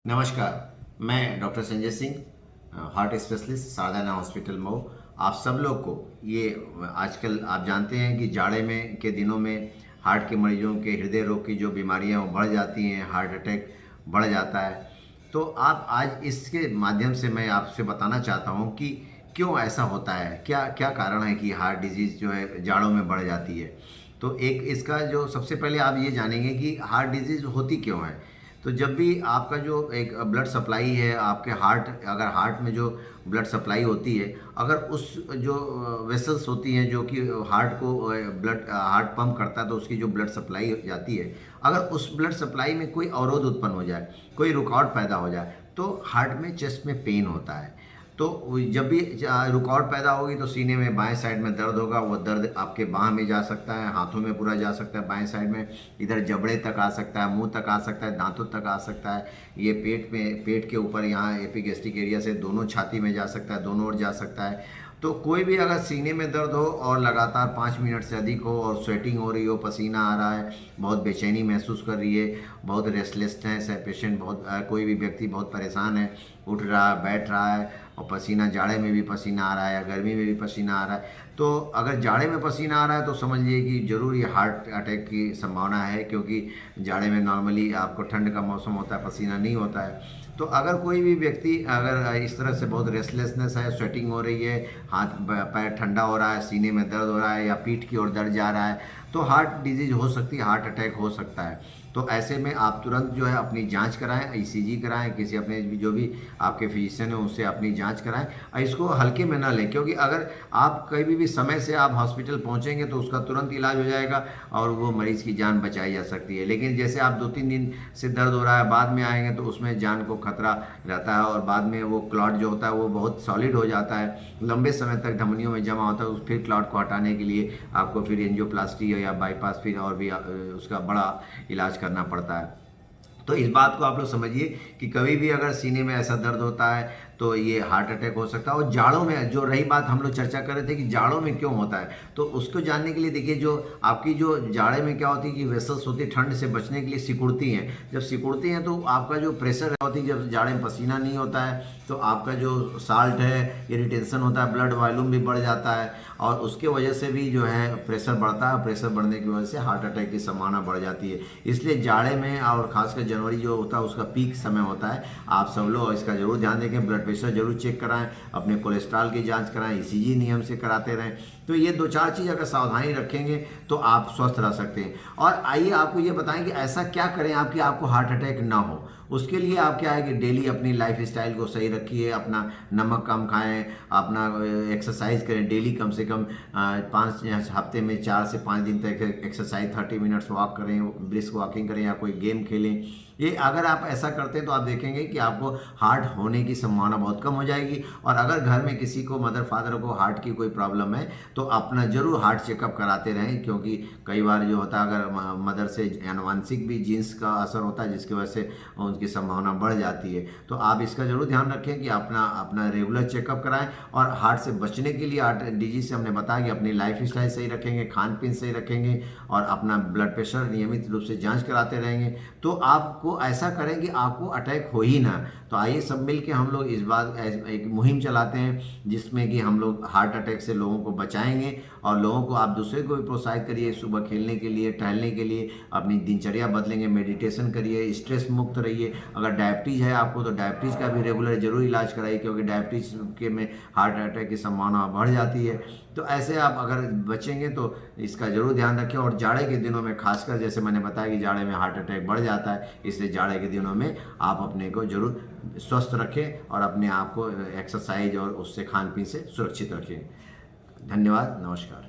नमस्कार, मैं doctor Sanjay Singh, heart specialist, Sardana hospital Mau. आप सब लोग को ये आजकल आप जानते हैं कि जाड़े में के दिनों में हार्ट के मरीजों के हृदय रोग की जो बीमारियां वो बढ़ जाती हैं, हार्ट अटैक बढ़ जाता है। तो आप आज इसके माध्यम से मैं आपसे बताना चाहता हूं कि क्यों ऐसा होता है, क्या क्या कारण है कि हार्ट डिजीज़ जो है जाड़ों में बढ़ जाती है। तो एक इसका जो सबसे पहले आप ये जानेंगे कि हार्ट डिजीज़ होती क्यों है। तो जब भी आपका जो एक ब्लड सप्लाई है आपके अगर हार्ट में जो ब्लड सप्लाई होती है, अगर उस जो वेसल्स होती हैं जो कि हार्ट को हार्ट पंप करता है, तो उसकी जो ब्लड सप्लाई जाती है, अगर उस ब्लड सप्लाई में कोई अवरोध उत्पन्न हो जाए, कोई रुकावट पैदा हो जाए, तो हार्ट में चेस्ट में पेन होता है। तो जब भी रुकावट पैदा होगी तो सीने में बाएं साइड में दर्द होगा। वो दर्द आपके बाह में जा सकता है, हाथों में पूरा जा सकता है, बाएं साइड में इधर जबड़े तक आ सकता है, मुंह तक आ सकता है, दांतों तक आ सकता है। ये पेट के ऊपर यहाँ एपिगैस्ट्रिक एरिया से दोनों छाती में जा सकता है, दोनों ओर जा सकता है। तो कोई भी अगर सीने में दर्द हो और लगातार 5 मिनट से अधिक हो और स्वेटिंग हो रही हो, पसीना आ रहा है, बहुत बेचैनी महसूस कर रही है, बहुत रेस्टलेसनेस है, पेशेंट बहुत कोई भी व्यक्ति बहुत परेशान है, उठ रहा है, बैठ रहा है, और पसीना जाड़े में भी पसीना आ रहा है या गर्मी में भी पसीना आ रहा है, तो अगर जाड़े में पसीना आ रहा है तो समझ लीजिए कि ज़रूर ये हार्ट अटैक की संभावना है, क्योंकि जाड़े में नॉर्मली आपको ठंड का मौसम होता है, पसीना नहीं होता है। तो अगर कोई भी व्यक्ति अगर इस तरह से बहुत रेस्टलेसनेस है, स्वेटिंग हो रही है, हाथ पैर ठंडा हो रहा है, सीने में दर्द हो रहा है या पीठ की ओर दर्द जा रहा है, तो हार्ट डिजीज हो सकती है, हार्ट अटैक हो सकता है। तो ऐसे में आप तुरंत जो है अपनी जांच कराएं, ईसीजी कराएं, किसी अपने जो भी आपके फिजिशियन है उससे अपनी जांच कराएं, और इसको हल्के में ना लें, क्योंकि अगर आप कभी भी समय से आप हॉस्पिटल पहुंचेंगे तो उसका तुरंत इलाज हो जाएगा और वो मरीज़ की जान बचाई जा सकती है। लेकिन जैसे आप 2-3 दिन से दर्द हो रहा है, बाद में आएंगे तो उसमें जान को खतरा रहता है, और बाद में वो क्लॉट जो होता है वो बहुत सॉलिड हो जाता है, लंबे समय तक धमनियों में जमा होता है। फिर क्लॉट को हटाने के लिए आपको फिर एंजियोप्लास्टी या बाईपास फिर और भी उसका बड़ा इलाज करना पड़ता है। तो इस बात को आप लोग समझिए कि कभी भी अगर सीने में ऐसा दर्द होता है तो ये हार्ट अटैक हो सकता है। और जाड़ों में जो रही बात, हम लोग चर्चा कर रहे थे कि जाड़ों में क्यों होता है, तो उसको जानने के लिए देखिए, जो आपकी जो जाड़े में क्या होती है कि वेसल्स होती है, ठंड से बचने के लिए सिकुड़ती हैं। जब सिकुड़ती हैं तो आपका जो प्रेशर होती है, जब जाड़े में पसीना नहीं होता है तो आपका जो साल्ट है ये रिटेंशन होता है, ब्लड वॉल्यूम भी बढ़ जाता है, और उसके वजह से भी जो है प्रेशर बढ़ता है। प्रेशर बढ़ने की वजह से हार्ट अटैक की संभावना बढ़ जाती है। इसलिए जाड़े में और खासकर जनवरी जो होता है उसका पीक समय होता है। आप सब लोग इसका जरूर ध्यान देखें, ब्लड प्रेशर जरूर चेक कराएं, अपने कोलेस्ट्रॉल की जांच कराएं, ईसीजी नियम से कराते रहें। तो ये 2-4 चीज़ अगर सावधानी रखेंगे तो आप स्वस्थ रह सकते हैं। और आइए आपको ये बताएं कि ऐसा क्या करें आपको हार्ट अटैक ना हो। उसके लिए आप क्या है कि डेली अपनी लाइफ स्टाइल को सही रखिए, अपना नमक कम खाएं, अपना एक्सरसाइज करें डेली, कम से कम 5 हफ्ते में 4 से 5 दिन तक एक्सरसाइज, 30 मिनट्स वॉक करें, ब्रिस्क वॉकिंग करें या कोई गेम खेलें। ये अगर आप ऐसा करते हैं तो आप देखेंगे कि आपको हार्ट होने की संभावना बहुत कम हो जाएगी। और अगर घर में किसी को, मदर फादर को हार्ट की कोई प्रॉब्लम है तो अपना जरूर हार्ट चेकअप कराते रहें, क्योंकि कई बार जो होता है अगर मदर से आनुवंशिक भी जीन्स का असर होता है जिसकी वजह से उनकी संभावना बढ़ जाती है। तो आप इसका जरूर ध्यान रखें कि अपना रेगुलर चेकअप कराएं। और हार्ट से बचने के लिए, हार्ट डिजीज से हमने बताया कि अपनी लाइफ स्टाइल सही रखेंगे, खान पीन सही रखेंगे और अपना ब्लड प्रेशर नियमित रूप से जांच कराते रहेंगे, तो आपको ऐसा करें कि आपको अटैक हो ही ना। तो आइए सब मिल के हम लोग इस बात एक मुहिम चलाते हैं जिसमें कि हम लोग हार्ट अटैक से लोगों को बचाएंगे, और लोगों को, आप दूसरे को भी प्रोत्साहित करिए सुबह खेलने के लिए, टहलने के लिए, अपनी दिनचर्या बदलेंगे, मेडिटेशन करिए, स्ट्रेस मुक्त रहिए। अगर डायबिटीज़ है आपको तो डायबिटीज़ का भी रेगुलर जरूर इलाज कराइए, क्योंकि डायबिटीज़ के में हार्ट अटैक की संभावना बढ़ जाती है। तो ऐसे आप अगर बचेंगे तो इसका जरूर ध्यान रखें। और जाड़े के दिनों में खासकर, जैसे मैंने बताया कि जाड़े में हार्ट अटैक बढ़ जाता है, इसलिए जाड़े के दिनों में आप अपने को जरूर स्वस्थ रखें और अपने आप को एक्सरसाइज और उससे खान पीन से सुरक्षित रखें। धन्यवाद, नमस्कार।